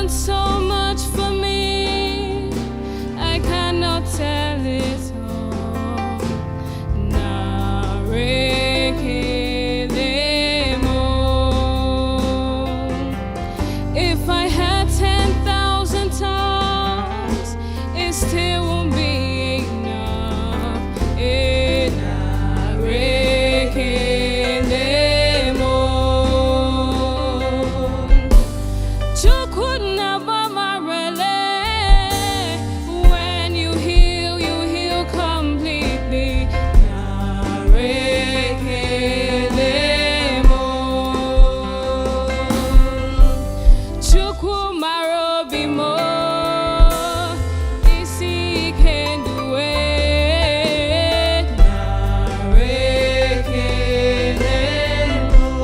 done so much for me, I cannot tell it all. If I had 10,000 tongues, it still won't be enough. When you heal completely.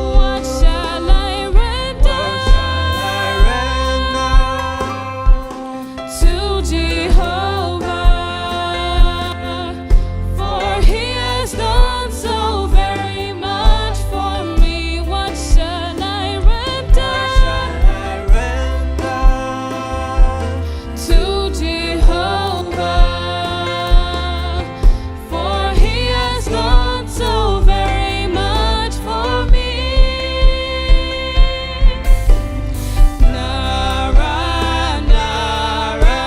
What shall I render to Jehovah? For he has done so very much for me. What shall I render to Jehovah? For he has done so very much for me. Nara, nara,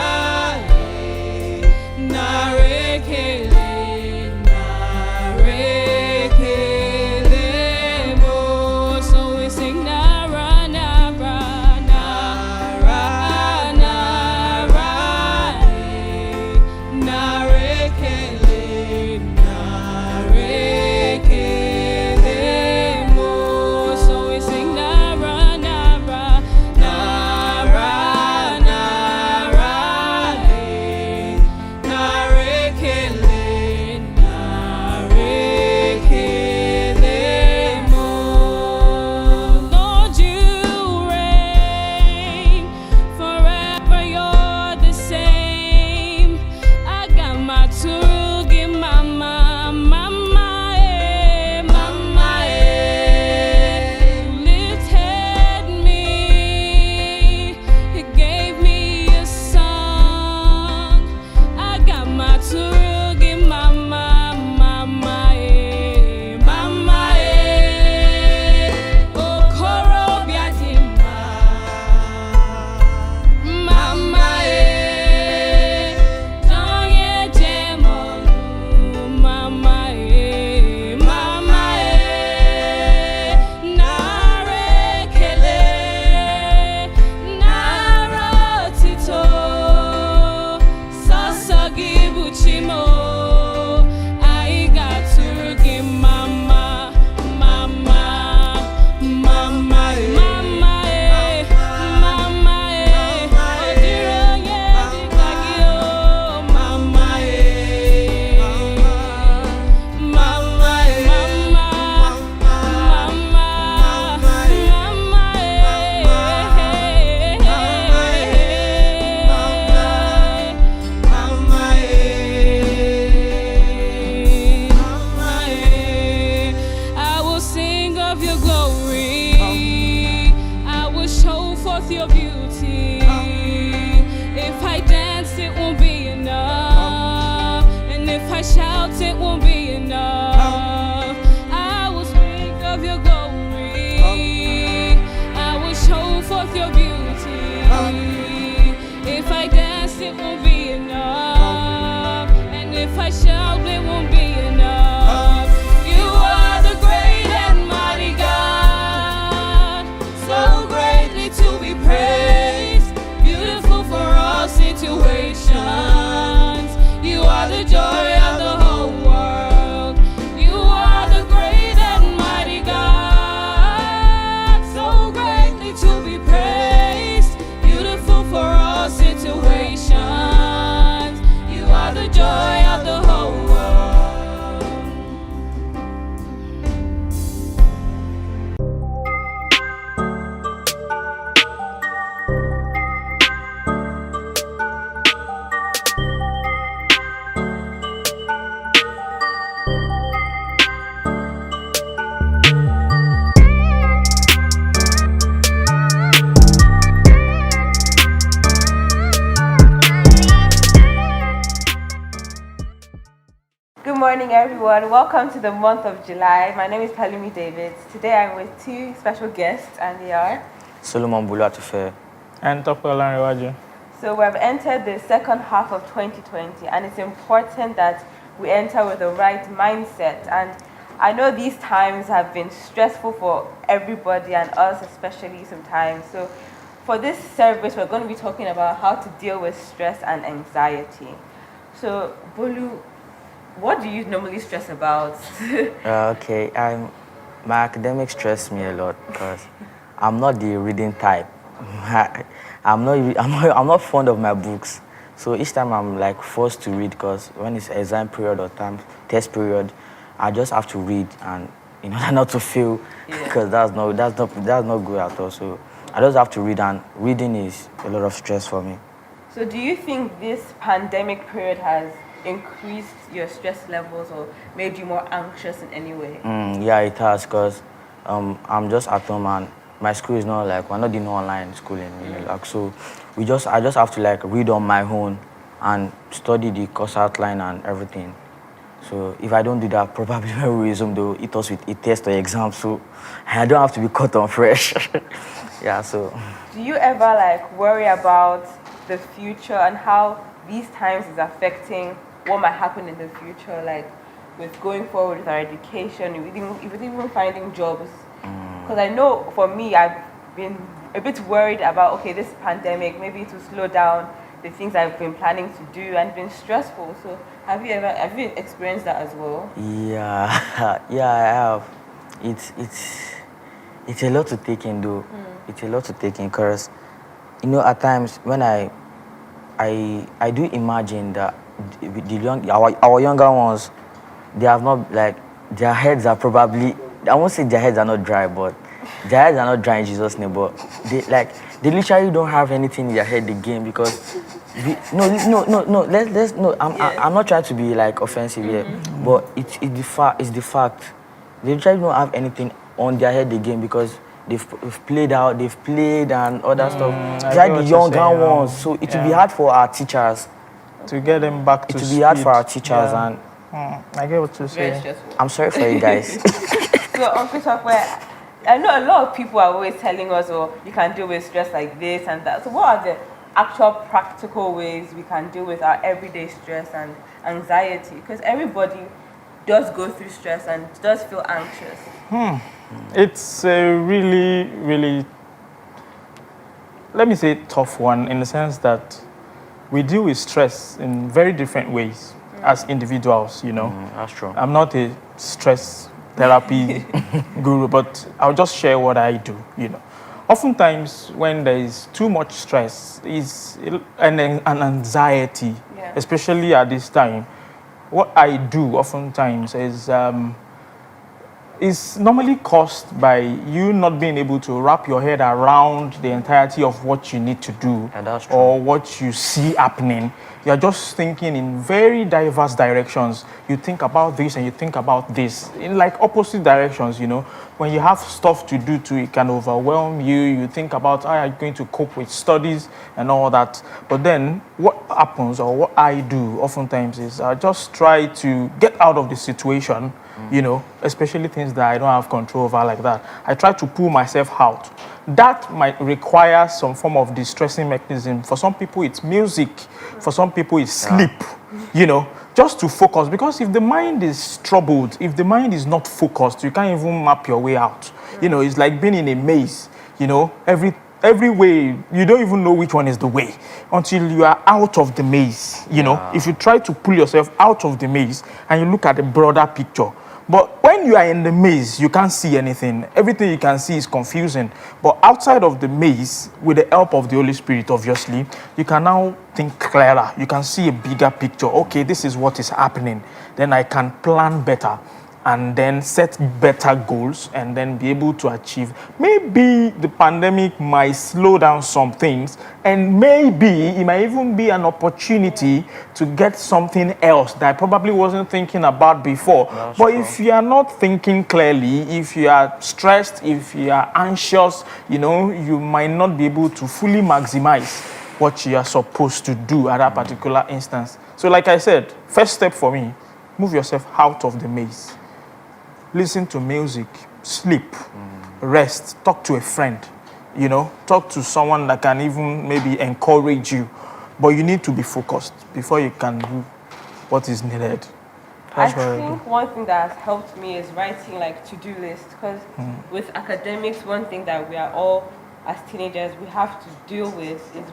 narekele, narekele mo. So we sing nara, nara, nara, nara, narekele, narekele mo. So we sing nara, nara, nara, nara, narekele, narekele mo. Lord, you reign forever, you're the same. I got my turugi, mama, mama, mama, you lifted me, you gave me a song. I got my turugi, mama, mama, mama, okoro biadima, mama, donye jemolu, mama, mama, narekele, narotito, sasagibuchimo. I got turkey, mama, mama, mama, mama, mama, odiroye dikagio, mama, mama, I will sing of your glory. I will show forth your beauty. If I dance, it won't be enough. And if I shout, it won't be enough. I will speak of your glory. I will show forth your beauty. If I dance, it won't be enough. And if I shout, it won't be enough. You are the great and mighty God, so greatly to be praised, beautiful for all situations. You are the joy of the whole world. morning, everyone. Welcome to the month of July. My name is Adeyemi David. Today I'm with two special guests, and they are Solomon Bulatufe. And Topola Rewaju. So we have entered the second half of 2020, and it's important that we enter with the right mindset. And I know these times have been stressful for everybody and us especially sometimes. So for this service, we're going to be talking about how to deal with stress and anxiety. So, Bolu, what do you normally stress about? Okay, my academics stress me a lot because I'm not the reading type. I'm not fond of my books. So each time I'm like forced to read because when it's exam period or test period, I just have to read and in order not to fail because that's not good at all. So I just have to read, and reading is a lot of stress for me. So do you think this pandemic period has increased your stress levels or made you more anxious in any way? Yeah, it has because I'm just at home and my school is not like, we're not doing online schooling, like, so I just have to like read on my own and study the course outline and everything. So if I don't do that, probably when we resume, they'll hit us with a test or exam, so I don't have to be caught on fresh. Yeah, so. Do you ever like worry about the future and how these times is affecting what might happen in the future, like with going forward with our education, even finding jobs? Because I know for me, I've been a bit worried about, okay, this pandemic, maybe it will slow down the things I've been planning to do and been stressful. So have you experienced that as well? Yeah, yeah, I have. It's a lot to take in though. It's a lot to take in because, at times when I do imagine that our younger ones, they have not, like, their heads are probably, I won't say their heads are not dry, but their heads are not dry in Jesus' name, but they literally don't have anything in their head again because I'm not trying to be like offensive here, but it's the fact they literally don't have anything on their head again because they've played and other stuff. They're the younger ones, so it will be hard for our teachers to get them back to speed. It will be hard for our teachers, and I get what you're saying. I'm sorry for you guys. So, Uncle Chokwe, I know a lot of people are always telling us, oh, you can deal with stress like this and that. So what are the actual practical ways we can deal with our everyday stress and anxiety? Because everybody does go through stress and does feel anxious. It's a really, really, let me say, tough one in the sense that we deal with stress in very different ways as individuals, That's true. I'm not a stress therapy guru, but I'll just share what I do, Oftentimes, when there is too much stress, is an anxiety, especially at this time. What I do oftentimes is normally caused by you not being able to wrap your head around the entirety of what you need to do or what you see happening. You're just thinking in very diverse directions. You think about this and you think about this in like opposite directions, When you have stuff to do too, it can overwhelm you. You think about how you're going to cope with studies and all that. But then what happens, or what I do oftentimes, is I just try to get out of the situation, especially things that I don't have control over like that. I try to pull myself out. That might require some form of distressing mechanism. For some people, it's music. For some people, it's sleep, just to focus. Because if the mind is troubled, if the mind is not focused, you can't even map your way out. It's like being in a maze, every way, you don't even know which one is the way until you are out of the maze, If you try to pull yourself out of the maze and you look at the broader picture. But when you are in the maze, you can't see anything. Everything you can see is confusing. But outside of the maze, with the help of the Holy Spirit, obviously, you can now think clearer. You can see a bigger picture. Okay, this is what is happening. Then I can plan better and then set better goals and then be able to achieve. Maybe the pandemic might slow down some things, and maybe it might even be an opportunity to get something else that I probably wasn't thinking about before. But if you are not thinking clearly, if you are stressed, if you are anxious, you might not be able to fully maximize what you are supposed to do at that particular instance. So like I said, first step for me Move yourself out of the maze. Listen to music, sleep, rest, talk to a friend, talk to someone that can even maybe encourage you. But you need to be focused before you can do what is needed. I think one thing that has helped me is writing like to-do lists, because with academics, one thing that we are all as teenagers we have to deal with is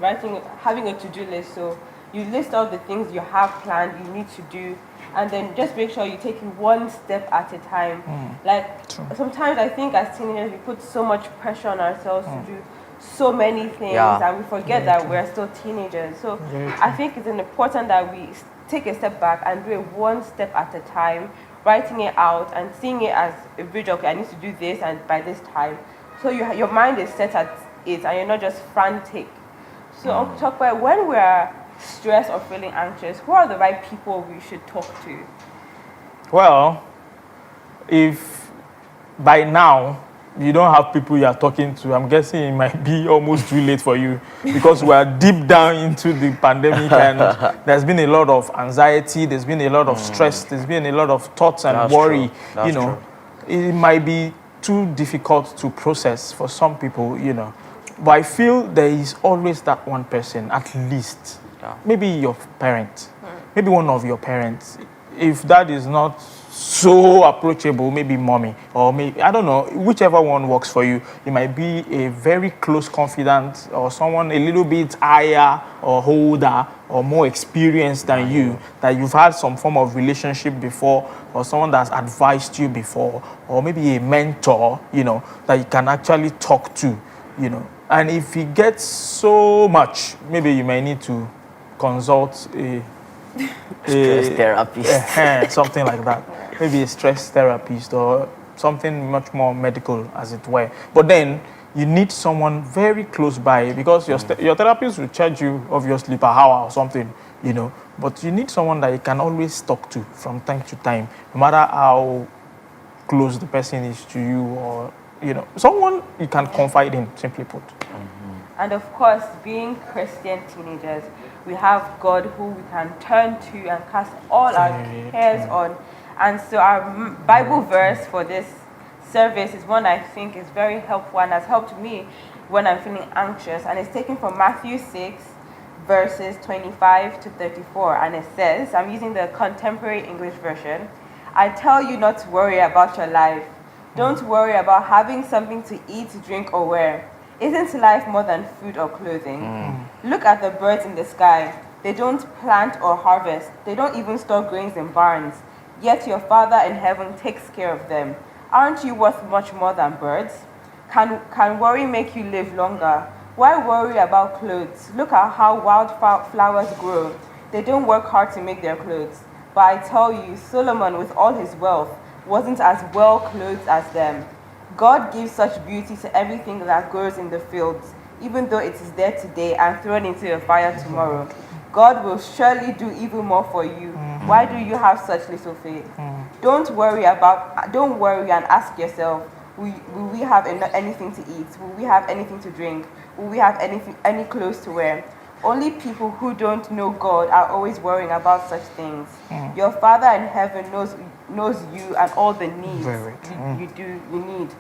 having a to-do list. So you list all the things you have planned, you need to do, and then just make sure you take it one step at a time. Sometimes I think as teenagers we put so much pressure on ourselves to do so many things, and we forget that we're still teenagers. So I think it's important that we take a step back and do it one step at a time, writing it out and seeing it as a bridge. Okay, I need to do this and by this time. So your mind is set at it and you're not just frantic. So talk about when we're stressed or feeling anxious, who are the right people we should talk to? Well, if by now you don't have people you are talking to, I'm guessing it might be almost too late for you, because we are deep down into the pandemic and there's been a lot of anxiety, there's been a lot of stress, there's been a lot of thoughts and worry. True. It might be too difficult to process for some people, But I feel there is always that one person, at least, maybe your parent, maybe one of your parents. If that is not so approachable, maybe mommy, or maybe, I don't know, whichever one works for you. It might be a very close confidant or someone a little bit higher or older or more experienced than you, that you've had some form of relationship before, or someone that's advised you before, or maybe a mentor, that you can actually talk to, And if it gets so much, maybe you might need to consult a stress therapist. Something like that. Maybe a stress therapist or something much more medical, as it were. But then you need someone very close by, because your therapist will charge you obviously per hour or something, But you need someone that you can always talk to from time to time, no matter how close the person is to you, or someone you can confide in, simply put. And of course, being Christian teenagers, we have God who we can turn to and cast all our cares on. And so our Bible verse for this service is one I think is very helpful and has helped me when I'm feeling anxious. And it's taken from Matthew 6, verses 25 to 34. And it says, I'm using the contemporary English version, I tell you not to worry about your life. Don't worry about having something to eat, drink, or wear. Isn't life more than food or clothing? Look at the birds in the sky. They don't plant or harvest. They don't even store grains in barns. Yet your Father in heaven takes care of them. Aren't you worth much more than birds? Can worry make you live longer? Why worry about clothes? Look at how wildflowers grow. They don't work hard to make their clothes. But I tell you, Solomon with all his wealth wasn't as well clothed as them. God gives such beauty to everything that grows in the fields, even though it is there today and thrown into a fire tomorrow. God will surely do even more for you. Why do you have such little faith? Don't worry and ask yourself, will we have anything to eat? Will we have anything to drink? Will we have any clothes to wear? Only people who don't know God are always worrying about such things. Your Father in heaven knows you and all the needs you need.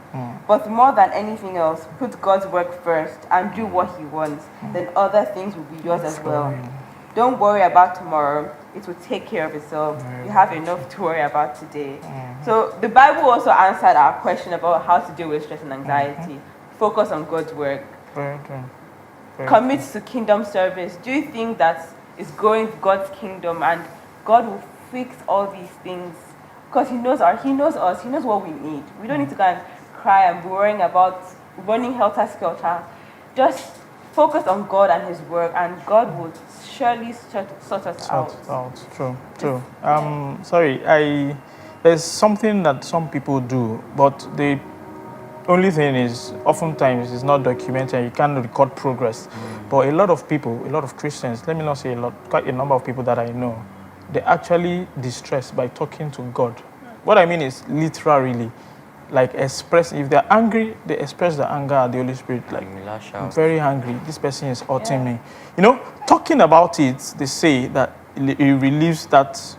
But more than anything else, put God's work first and do what He wants. Then other things will be yours as well. Don't worry about tomorrow. It will take care of itself. You have enough to worry about today. So the Bible also answered our question about how to deal with stress and anxiety. Focus on God's work. Commit to kingdom service. Do you think that is going to God's kingdom and God will fix all these things? Because He knows us, He knows what we need. We don't need to go and cry and be worrying about running helter-skelter. Just focus on God and His work, and God will surely sort us out. True. There's something that some people do, but the only thing is, oftentimes it's not documented. You can't record progress. But a lot of people, a lot of Christians, let me not say a lot, quite a number of people that I know, they actually distress by talking to God. What I mean is literally, like express. If they're angry, they express the anger at the Holy Spirit. Like, I'm very angry. This person is hurting me. Talking about it, they say that it relieves that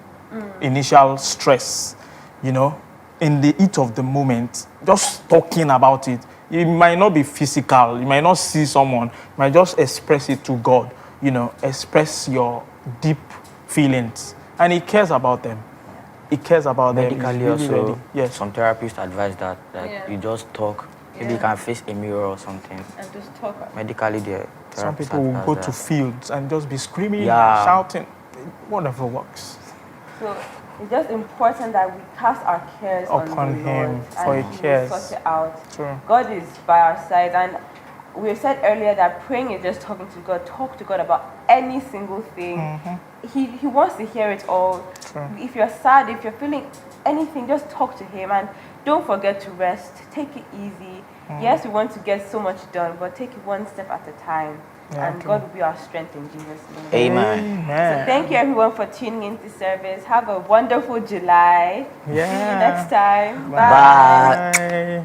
initial stress, you know, in the heat of the moment, just talking about it. It might not be physical. You might not see someone. You might just express it to God. You know, express your deep feelings. And He cares about them. He cares about them. Medically He's really also, ready. Yes. some therapists advise that, like, Yeah. you just talk. Maybe you Yeah. can face a mirror or something. And just talk. Medically, the Some therapist people will advise go that. to fields and just be screaming, Yeah. shouting. Whatever works. So it's just important that we cast our cares Upon on the Him, Lord, for and He He cares. will sort it out. True. God is by our side, and we said earlier that praying is just talking to God. Talk to God about any single thing. He wants to hear it all. True. If you're sad, if you're feeling anything, just talk to Him, and don't forget to rest. Take it easy. Yes, we want to get so much done, but take it one step at a time. Yeah, And true. God will be our strength in Jesus' name. Amen. So thank you everyone for tuning into service. Have a wonderful July. See you Yeah. next time. Bye. Bye.